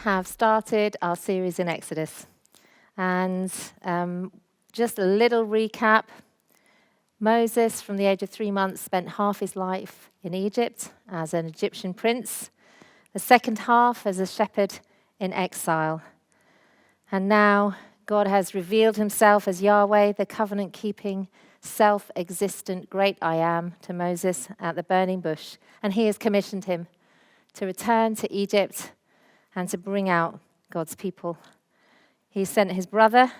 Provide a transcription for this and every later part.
have started our series in Exodus. And just a little recap. Moses, from the age of 3 months, spent half his life in Egypt as an Egyptian prince, the second half as a shepherd in exile. And now God has revealed himself as Yahweh, the covenant-keeping, self-existent great I Am, to Moses at the burning bush. And he has commissioned him to return to Egypt and to bring out God's people. He sent his brother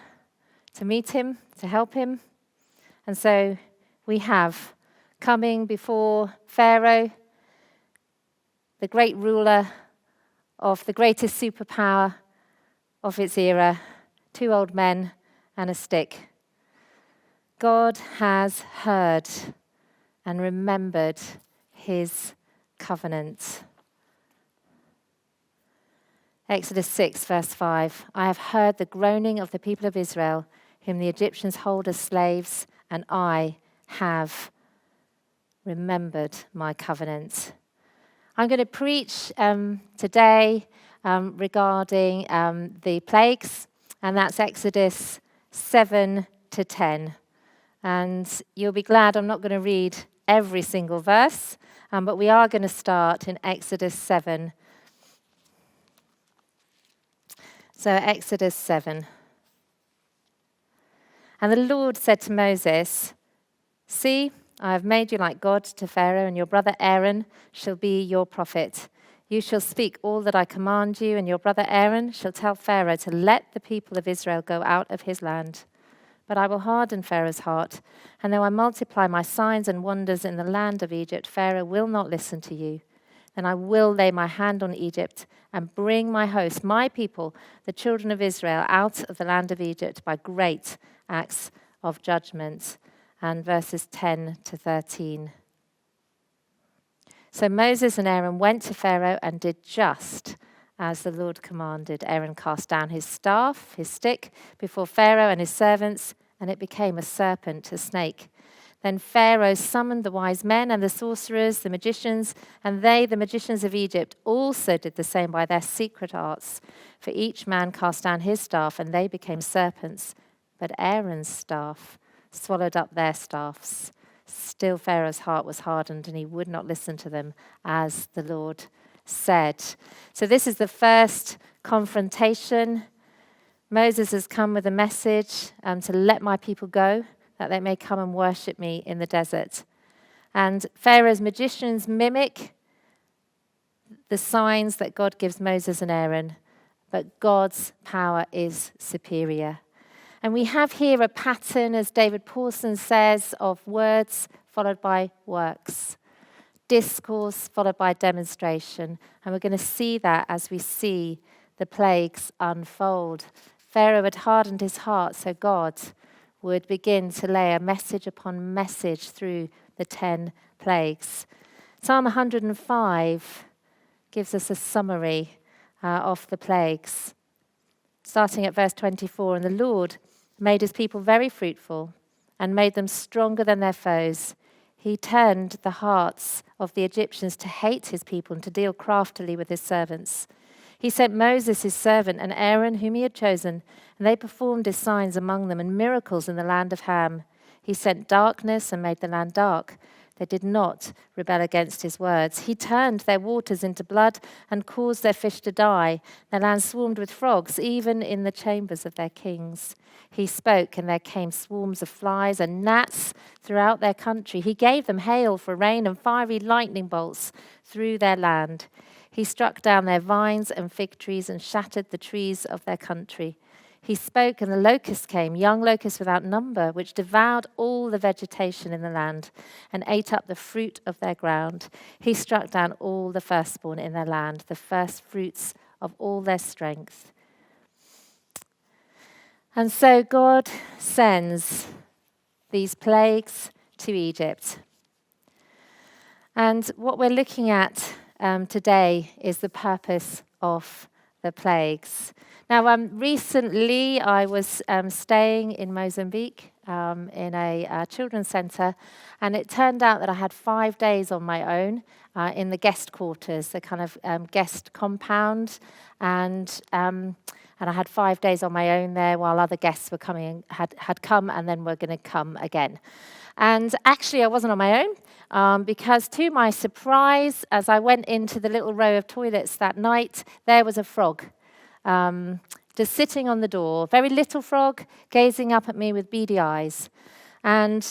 to meet him, to help him. And so we have coming before Pharaoh, the great ruler of the greatest superpower of its era, 2 old men and a stick. God has heard and remembered his covenant. Exodus 6, verse 5, I have heard the groaning of the people of Israel, whom the Egyptians hold as slaves, and I have remembered my covenant. I'm going to preach today regarding the plagues, and that's Exodus 7 to 10. And you'll be glad I'm not going to read every single verse, but we are going to start in Exodus 7. So Exodus 7. And the Lord said to Moses, See, I have made you like God to Pharaoh, and your brother Aaron shall be your prophet. You shall speak all that I command you, and your brother Aaron shall tell Pharaoh to let the people of Israel go out of his land. But I will harden Pharaoh's heart, and though I multiply my signs and wonders in the land of Egypt, Pharaoh will not listen to you. Then I will lay my hand on Egypt and bring my host, my people, the children of Israel, out of the land of Egypt by great acts of judgment. And verses 10 to 13. So Moses and Aaron went to Pharaoh and did just as the Lord commanded. Aaron cast down his staff, his stick, before Pharaoh and his servants, and it became a serpent, a snake. Then Pharaoh summoned the wise men and the sorcerers, the magicians, and they, the magicians of Egypt, also did the same by their secret arts. For each man cast down his staff, and they became serpents. But Aaron's staff swallowed up their staffs. Still Pharaoh's heart was hardened, and he would not listen to them, as the Lord said. So this is the first confrontation. Moses has come with a message to let my people go, that they may come and worship me in the desert. And Pharaoh's magicians mimic the signs that God gives Moses and Aaron, but God's power is superior. And we have here a pattern, as David Pawson says, of words followed by works, discourse followed by demonstration. And we're going to see that as we see the plagues unfold. Pharaoh had hardened his heart, so God would begin to lay a message upon message through the 10 plagues. Psalm 105 gives us a summary of the plagues. Starting at verse 24, and the Lord made his people very fruitful and made them stronger than their foes. He turned the hearts of the Egyptians to hate his people and to deal craftily with his servants. He sent Moses, his servant, and Aaron, whom he had chosen, and they performed his signs among them and miracles in the land of Ham. He sent darkness and made the land dark. They did not rebel against his words. He turned their waters into blood and caused their fish to die. Their land swarmed with frogs, even in the chambers of their kings. He spoke, and there came swarms of flies and gnats throughout their country. He gave them hail for rain and fiery lightning bolts through their land. He struck down their vines and fig trees and shattered the trees of their country. He spoke, and the locusts came, young locusts without number, which devoured all the vegetation in the land and ate up the fruit of their ground. He struck down all the firstborn in their land, the first fruits of all their strength. And so God sends these plagues to Egypt. And what we're looking at today is the purpose of the plagues. Now, recently I was staying in Mozambique in a children's centre, and it turned out that I had 5 days on my own in the guest quarters, the kind of guest compound, and I had 5 days on my own there while other guests were coming, had come and then were going to come again. And actually, I wasn't on my own because, to my surprise, as I went into the little row of toilets that night, there was a frog just sitting on the door, very little frog, gazing up at me with beady eyes. And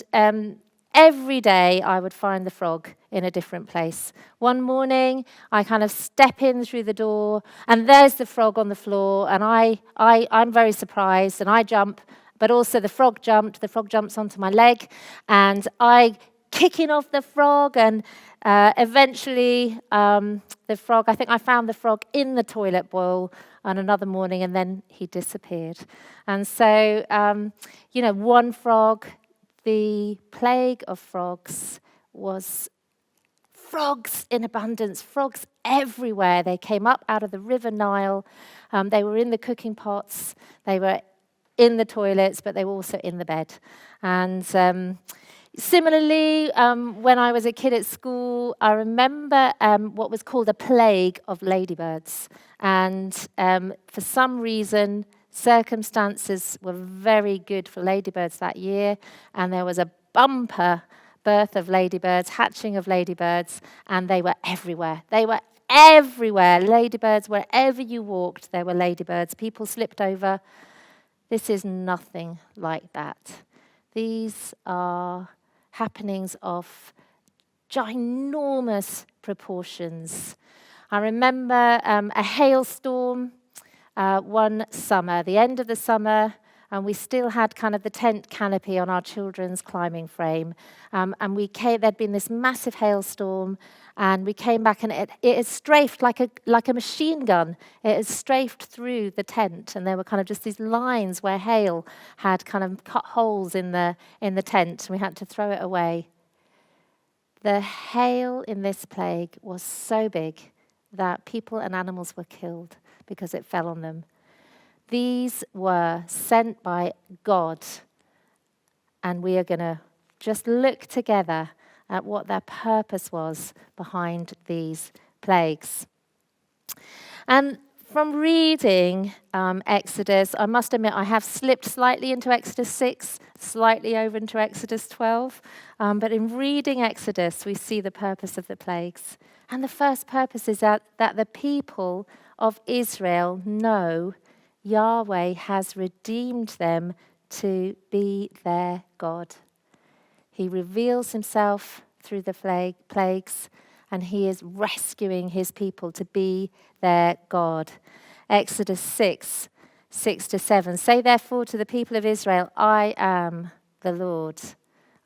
every day I would find the frog in a different place. One morning, I kind of step in through the door, and there's the frog on the floor, and I'm very surprised, and I jump, but also the frog jumps onto my leg, and I kicking off the frog, and eventually the frog, I think I found the frog in the toilet bowl on another morning, and then he disappeared. And so, one frog, the plague of frogs was frogs in abundance, frogs everywhere. They came up out of the River Nile. They were in the cooking pots. They were in the toilets, but they were also in the bed. And similarly, when I was a kid at school, I remember what was called a plague of ladybirds. And for some reason, circumstances were very good for ladybirds that year, and there was a bumper birth of ladybirds, hatching of ladybirds, and they were everywhere. They were everywhere. Ladybirds, wherever you walked, there were ladybirds. People slipped over. This is nothing like that. These are happenings of ginormous proportions. I remember a hailstorm one summer, the end of the summer, and we still had kind of the tent canopy on our children's climbing frame. And there'd been this massive hailstorm, and we came back, and it had strafed like a machine gun. It had strafed through the tent, and there were kind of just these lines where hail had kind of cut holes in the tent, and we had to throw it away. The hail in this plague was so big that people and animals were killed because it fell on them. These were sent by God, and we are going to just look together at what their purpose was behind these plagues. And from reading Exodus, I must admit I have slipped slightly into Exodus 6, slightly over into Exodus 12. But in reading Exodus, we see the purpose of the plagues. And the first purpose is that the people of Israel know Yahweh has redeemed them to be their God. He reveals himself through the plagues, and he is rescuing his people to be their God. Exodus 6, 6-7. Say therefore to the people of Israel, I am the Lord.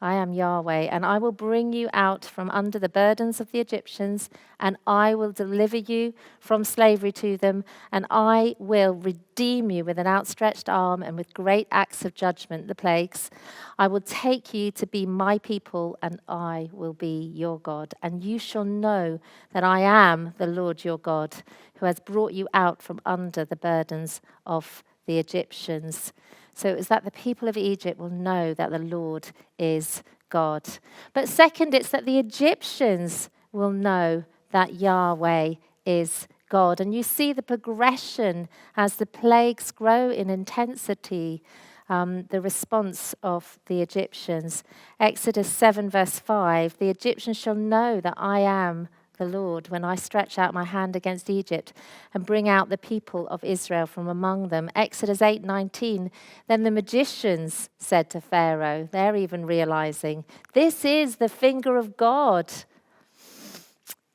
I am Yahweh, and I will bring you out from under the burdens of the Egyptians, and I will deliver you from slavery to them, and I will redeem you with an outstretched arm and with great acts of judgment, the plagues. I will take you to be my people, and I will be your God. And you shall know that I am the Lord your God, who has brought you out from under the burdens of the Egyptians. So it was that the people of Egypt will know that the Lord is God. But second, it's that the Egyptians will know that Yahweh is God. And you see the progression as the plagues grow in intensity, the response of the Egyptians. Exodus 7 verse 5, the Egyptians shall know that I am the Lord when I stretch out my hand against Egypt and bring out the people of Israel from among them. Exodus 8:19, then the magicians said to Pharaoh, they're even realizing, this is the finger of God.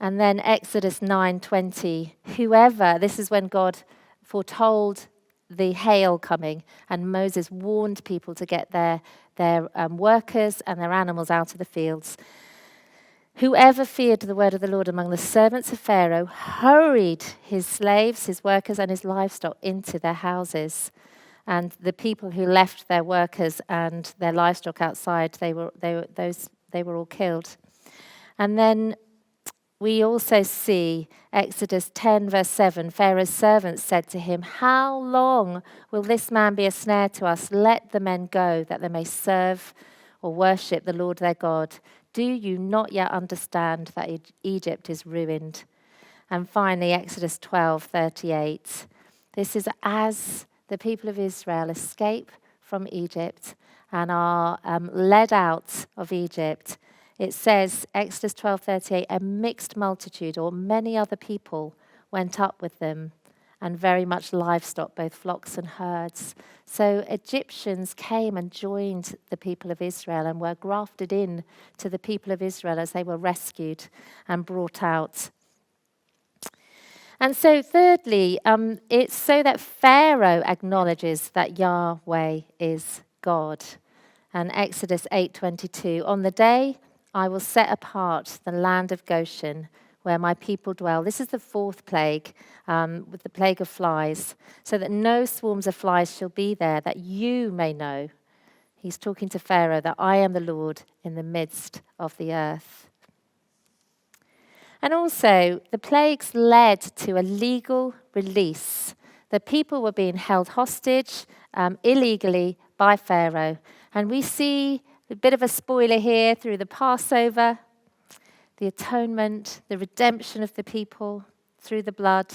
And then Exodus 9:20, whoever, this is when God foretold the hail coming, and Moses warned people to get their workers and their animals out of the fields. Whoever feared the word of the Lord among the servants of Pharaoh hurried his slaves, his workers, and his livestock into their houses. And the people who left their workers and their livestock outside, they were all killed. And then we also see Exodus 10, verse 7. Pharaoh's servants said to him, "How long will this man be a snare to us? Let the men go, that they may serve or worship the Lord their God. Do you not yet understand that Egypt is ruined?" And finally, Exodus 12:38. This is as the people of Israel escape from Egypt and are led out of Egypt. It says, Exodus 12:38, a mixed multitude or many other people went up with them, and very much livestock, both flocks and herds. So Egyptians came and joined the people of Israel and were grafted in to the people of Israel as they were rescued and brought out. And so thirdly, it's so that Pharaoh acknowledges that Yahweh is God. And Exodus 8:22, on the day I will set apart the land of Goshen, where my people dwell. This is the fourth plague, with the plague of flies, so that no swarms of flies shall be there, that you may know. He's talking to Pharaoh that I am the Lord in the midst of the earth. And also, the plagues led to a legal release. The people were being held hostage illegally by Pharaoh. And we see a bit of a spoiler here through the Passover, the atonement, the redemption of the people through the blood,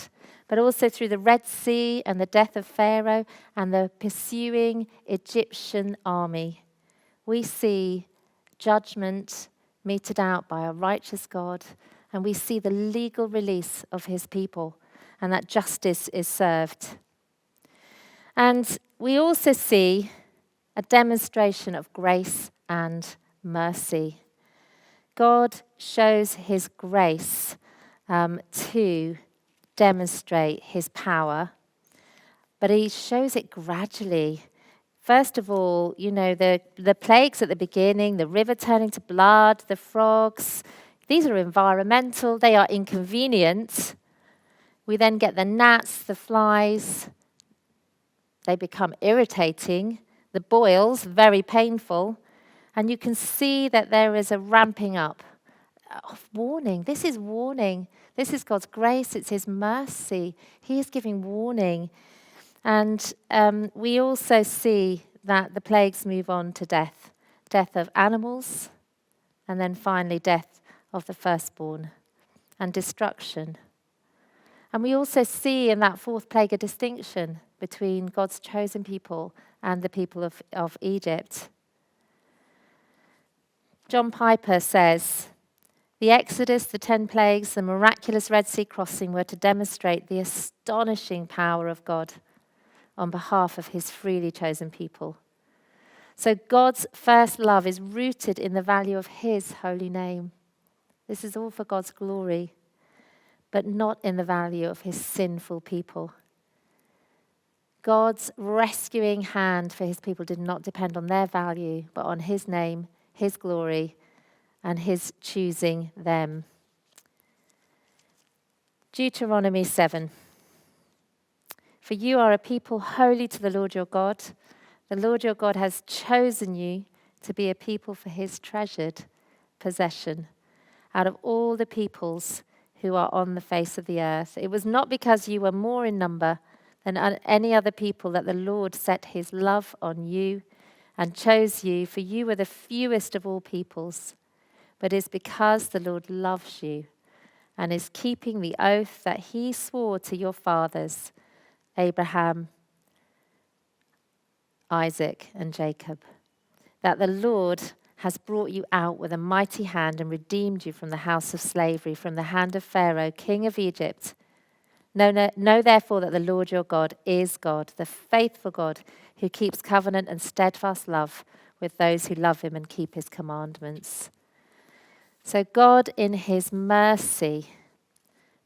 but also through the Red Sea and the death of Pharaoh and the pursuing Egyptian army. We see judgment meted out by a righteous God, and we see the legal release of his people, and that justice is served. And we also see a demonstration of grace and mercy. God shows his grace to demonstrate his power, but he shows it gradually. First of all, the plagues at the beginning, the river turning to blood, the frogs, these are environmental, they are inconvenient. We then get the gnats, the flies, they become irritating. The boils, very painful. And you can see that there is a ramping up of warning. This is warning. This is God's grace. It's his mercy. He is giving warning. And we also see that the plagues move on to death. Death of animals, and then finally death of the firstborn, and destruction. And we also see in that fourth plague a distinction between God's chosen people and the people of Egypt. John Piper says, the Exodus, the 10 plagues, the miraculous Red Sea crossing were to demonstrate the astonishing power of God on behalf of his freely chosen people. So God's first love is rooted in the value of his holy name. This is all for God's glory, but not in the value of his sinful people. God's rescuing hand for his people did not depend on their value, but on his name, his glory, and his choosing them. Deuteronomy 7. For you are a people holy to the Lord your God. The Lord your God has chosen you to be a people for his treasured possession out of all the peoples who are on the face of the earth. It was not because you were more in number than any other people that the Lord set his love on you and chose you, for you were the fewest of all peoples. But it's because the Lord loves you and is keeping the oath that he swore to your fathers, Abraham, Isaac, and Jacob, that the Lord has brought you out with a mighty hand and redeemed you from the house of slavery, from the hand of Pharaoh, king of Egypt. Know therefore that the Lord your God is God, the faithful God, who keeps covenant and steadfast love with those who love him and keep his commandments. So God, in his mercy,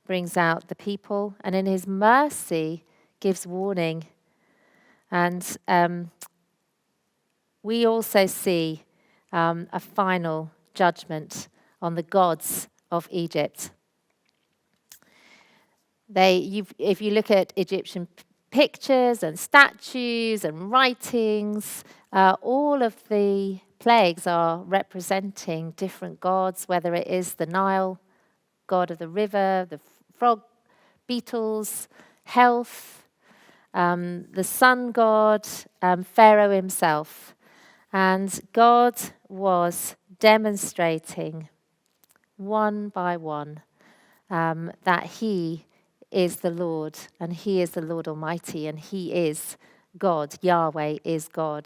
brings out the people, and in his mercy gives warning. And we also see a final judgment on the gods of Egypt. If you look at Egyptian pictures and statues and writings, all of the plagues are representing different gods, whether it is the Nile god of the river, the frog, beetles, health, the sun god, Pharaoh himself. And God was demonstrating one by one that he is the Lord, and he is the Lord Almighty, and he is God. Yahweh is God.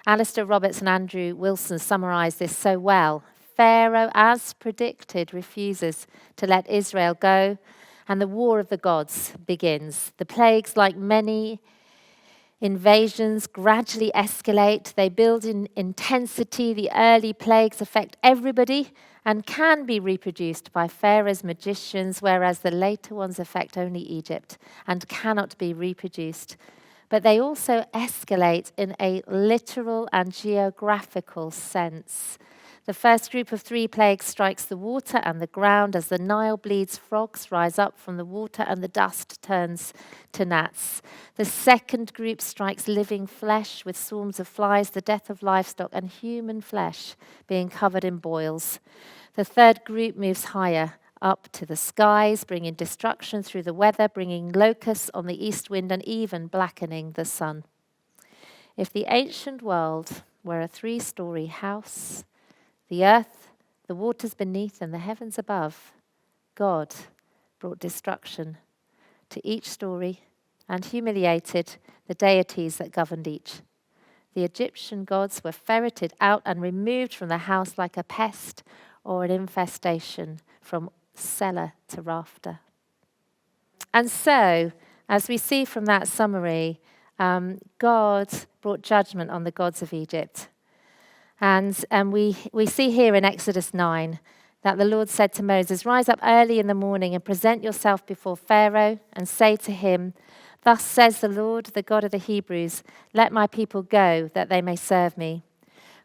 Alistair Roberts and Andrew Wilson summarise this so well. Pharaoh, as predicted, refuses to let Israel go, and the war of the gods begins. The plagues, like many invasions, gradually escalate. They build in intensity. The early plagues affect everybody and can be reproduced by Pharaoh's magicians, whereas the later ones affect only Egypt and cannot be reproduced. But they also escalate in a literal and geographical sense. The first group of 3 plagues strikes the water and the ground. As the Nile bleeds, frogs rise up from the water and the dust turns to gnats. The second group strikes living flesh with swarms of flies, the death of livestock, and human flesh being covered in boils. The third group moves higher, up to the skies, bringing destruction through the weather, bringing locusts on the east wind, and even blackening the sun. If the ancient world were a 3-story house, the earth, the waters beneath, and the heavens above, God brought destruction to each story and humiliated the deities that governed each. The Egyptian gods were ferreted out and removed from the house like a pest or an infestation from cellar to rafter. And so, as we see from that summary, God brought judgment on the gods of Egypt. And we see here in Exodus 9 that the Lord said to Moses, "Rise up early in the morning and present yourself before Pharaoh and say to him, 'Thus says the Lord, the God of the Hebrews, let my people go that they may serve me.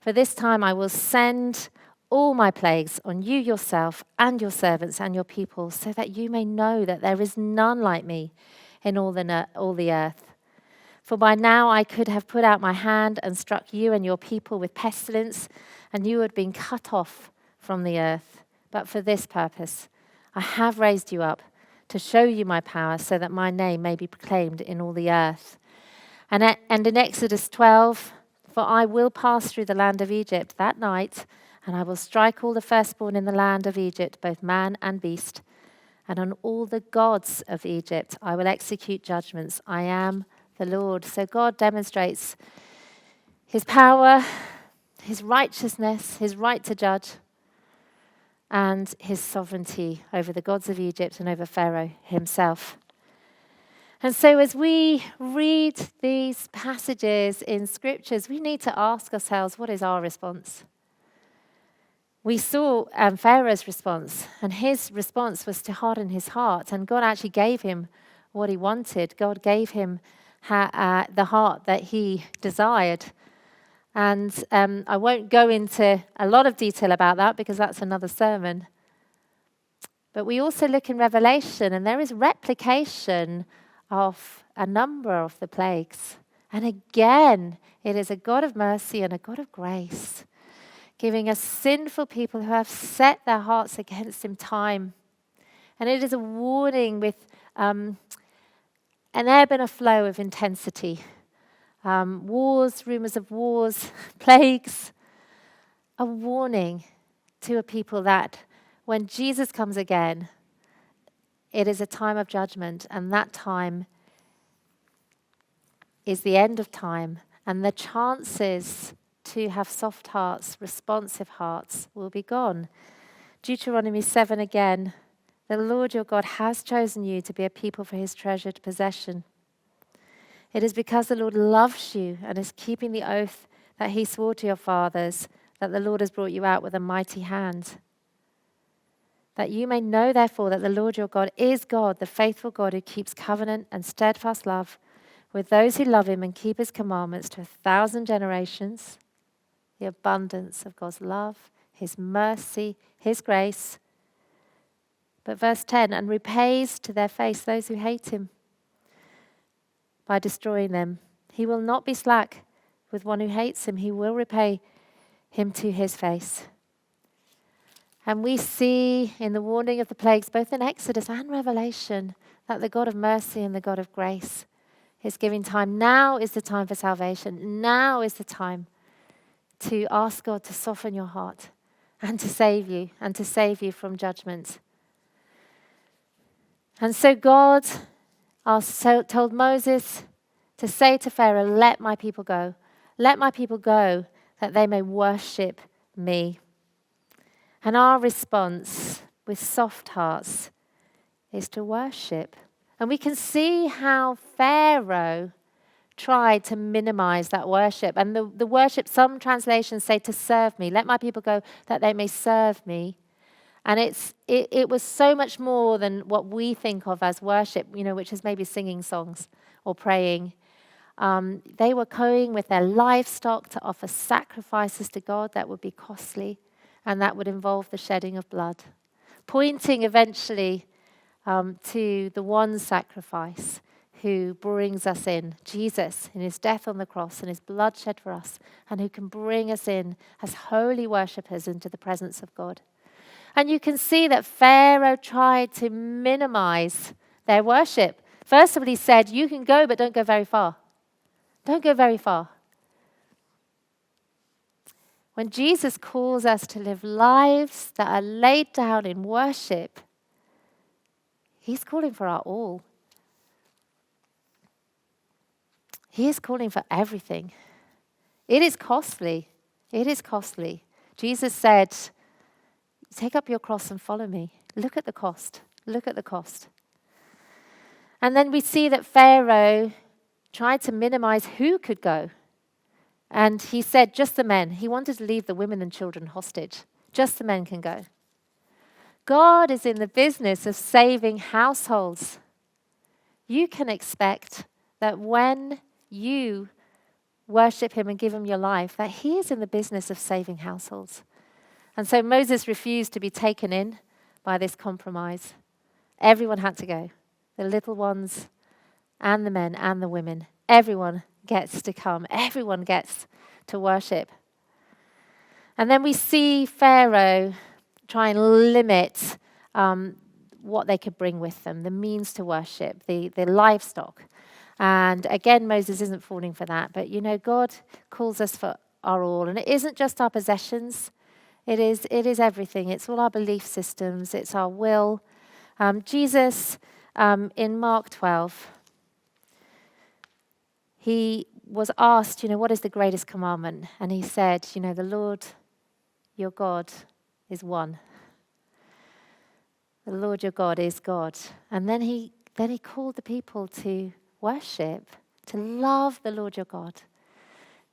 For this time I will send all my plagues on you yourself and your servants and your people, so that you may know that there is none like me in all the earth. For by now I could have put out my hand and struck you and your people with pestilence, and you had been cut off from the earth. But for this purpose I have raised you up, to show you my power, so that my name may be proclaimed in all the earth.' And in Exodus 12, 'For I will pass through the land of Egypt that night, and I will strike all the firstborn in the land of Egypt, both man and beast. And on all the gods of Egypt I will execute judgments. I am the Lord.'" So God demonstrates his power, his righteousness, his right to judge, and his sovereignty over the gods of Egypt and over Pharaoh himself. And so as we read these passages in scriptures, we need to ask ourselves, what is our response? We saw Pharaoh's response, and his response was to harden his heart, and God actually gave him what he wanted. God gave him the heart that he desired. And I won't go into a lot of detail about that because that's another sermon. But we also look in Revelation, and there is replication of a number of the plagues. And again, it is a God of mercy and a God of grace, giving us sinful people who have set their hearts against him time. And it is a warning with an ebb and a flow of intensity. Wars, rumors of wars, plagues, a warning to a people that when Jesus comes again, it is a time of judgment, and that time is the end of time, and the chances to have soft hearts, responsive hearts, will be gone. Deuteronomy 7 again, "The Lord your God has chosen you to be a people for his treasured possession. It is because the Lord loves you and is keeping the oath that he swore to your fathers that the Lord has brought you out with a mighty hand. That you may know, therefore, that the Lord your God is God, the faithful God who keeps covenant and steadfast love with those who love him and keep his commandments to 1,000 generations." The abundance of God's love, his mercy, his grace. But verse 10, "And repays to their face those who hate him by destroying them. He will not be slack with one who hates him. He will repay him to his face." And we see in the warning of the plagues, both in Exodus and Revelation, that the God of mercy and the God of grace is giving time. Now is the time for salvation. Now is the time to ask God to soften your heart and to save you from judgment. And so God told Moses to say to Pharaoh, let my people go. Let my people go that they may worship me. And our response with soft hearts is to worship. And we can see how Pharaoh tried to minimize that worship. And the worship, some translations say to serve me. Let my people go that they may serve me. And it was so much more than what we think of as worship, which is maybe singing songs or praying. They were going with their livestock to offer sacrifices to God that would be costly, and that would involve the shedding of blood, pointing eventually to the one sacrifice who brings us in, Jesus, in his death on the cross and his blood shed for us, and who can bring us in as holy worshippers into the presence of God. And you can see that Pharaoh tried to minimize their worship. First of all, he said, you can go, but don't go very far. Don't go very far. When Jesus calls us to live lives that are laid down in worship, he's calling for our all. He is calling for everything. It is costly. It is costly. Jesus said, take up your cross and follow me. Look at the cost. Look at the cost. And then we see that Pharaoh tried to minimize who could go. And he said, just the men. He wanted to leave the women and children hostage. Just the men can go. God is in the business of saving households. You can expect that when you worship him and give him your life, that he is in the business of saving households. And so Moses refused to be taken in by this compromise. Everyone had to go. The little ones and the men and the women. Everyone gets to come. Everyone gets to worship. And then we see Pharaoh try and limit what they could bring with them, the means to worship, the livestock. And again, Moses isn't falling for that. But, God calls us for our all. And it isn't just our possessions. It is everything. It's all our belief systems. It's our will. Jesus, in Mark 12, he was asked, what is the greatest commandment? And he said, the Lord, your God, is one. The Lord your God is God. And then he called the people to worship, to love the Lord your God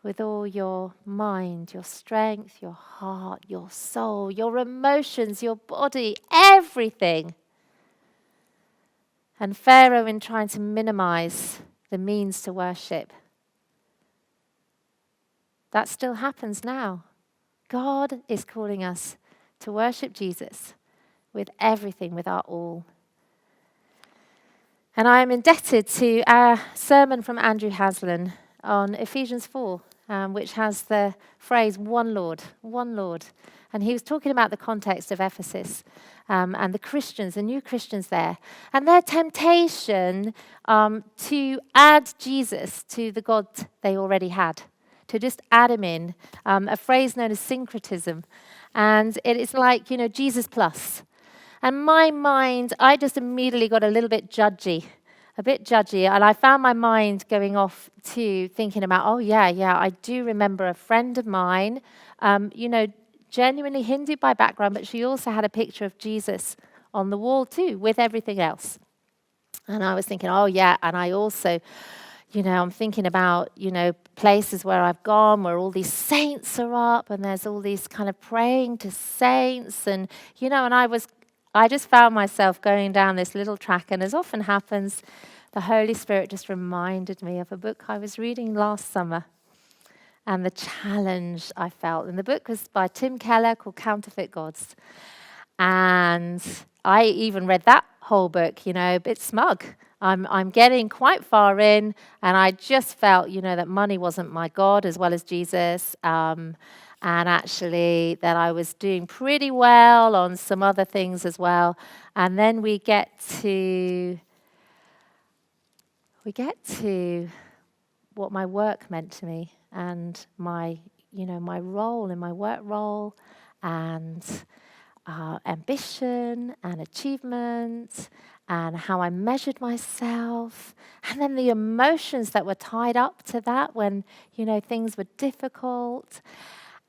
with all your mind, your strength, your heart, your soul, your emotions, your body, everything. And Pharaoh, in trying to minimize the means to worship, that still happens now. God is calling us to worship Jesus with everything, with our all. And I am indebted to a sermon from Andrew Haslam on Ephesians 4, which has the phrase, one Lord, one Lord. And he was talking about the context of Ephesus and the Christians, the new Christians there, and their temptation to add Jesus to the God they already had, to just add him in, a phrase known as syncretism. And it is like, Jesus plus. And my mind, I just immediately got a little bit judgy, and I found my mind going off to thinking about, I do remember a friend of mine, genuinely Hindu by background, but she also had a picture of Jesus on the wall too, with everything else. And I was thinking, and I also, I'm thinking about, places where I've gone where all these saints are up and there's all these kind of praying to saints and, and I just found myself going down this little track, and as often happens, the Holy Spirit just reminded me of a book I was reading last summer and the challenge I felt. And the book was by Tim Keller called Counterfeit Gods. And I even read that whole book, a bit smug. I'm getting quite far in, and I just felt, that money wasn't my God as well as Jesus. And and actually that I was doing pretty well on some other things as well. And then we get to what my work meant to me and my role in my work role and ambition and achievement and how I measured myself, and then the emotions that were tied up to that when, things were difficult.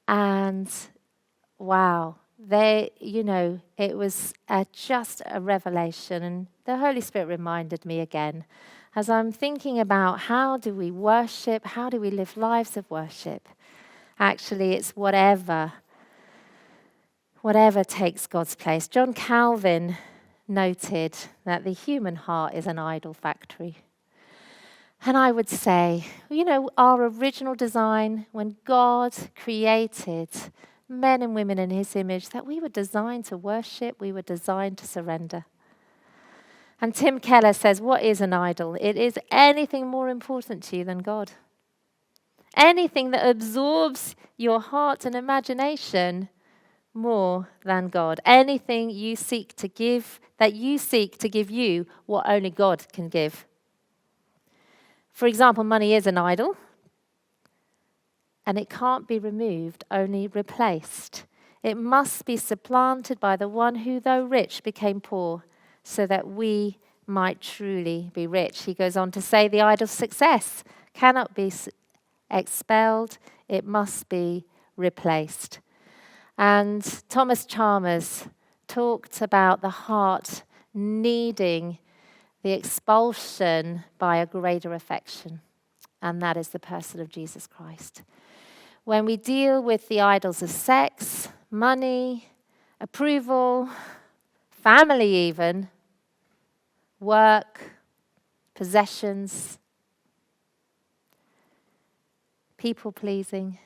And wow, it was just a revelation. And the Holy Spirit reminded me again, as I'm thinking about how do we worship, how do we live lives of worship. Actually, it's whatever takes God's place. John Calvin noted that the human heart is an idol factory. And I would say, our original design, when God created men and women in his image, that we were designed to worship, we were designed to surrender. And Tim Keller says, what is an idol? It is anything more important to you than God. Anything that absorbs your heart and imagination more than God. Anything you seek to give you what only God can give. For example, money is an idol, and it can't be removed, only replaced. It must be supplanted by the one who, though rich, became poor, so that we might truly be rich. He goes on to say the idol of success cannot be expelled, it must be replaced. And Thomas Chalmers talked about the heart needing the expulsion by a greater affection, and that is the person of Jesus Christ. When we deal with the idols of sex, money, approval, family even, work, possessions, people-pleasing,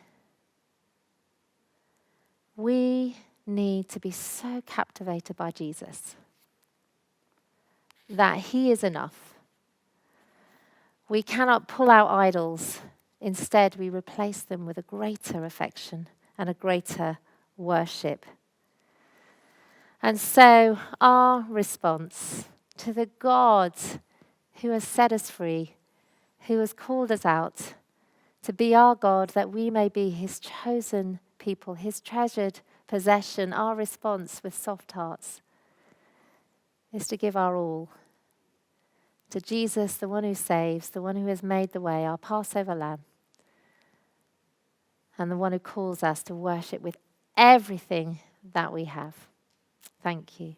we need to be so captivated by Jesus that he is enough. We cannot pull out idols. Instead, we replace them with a greater affection and a greater worship. And so our response to the God who has set us free, who has called us out to be our God, that we may be his chosen people, his treasured possession, our response with soft hearts is to give our all to Jesus, the one who saves, the one who has made the way, our Passover lamb, and the one who calls us to worship with everything that we have. Thank you.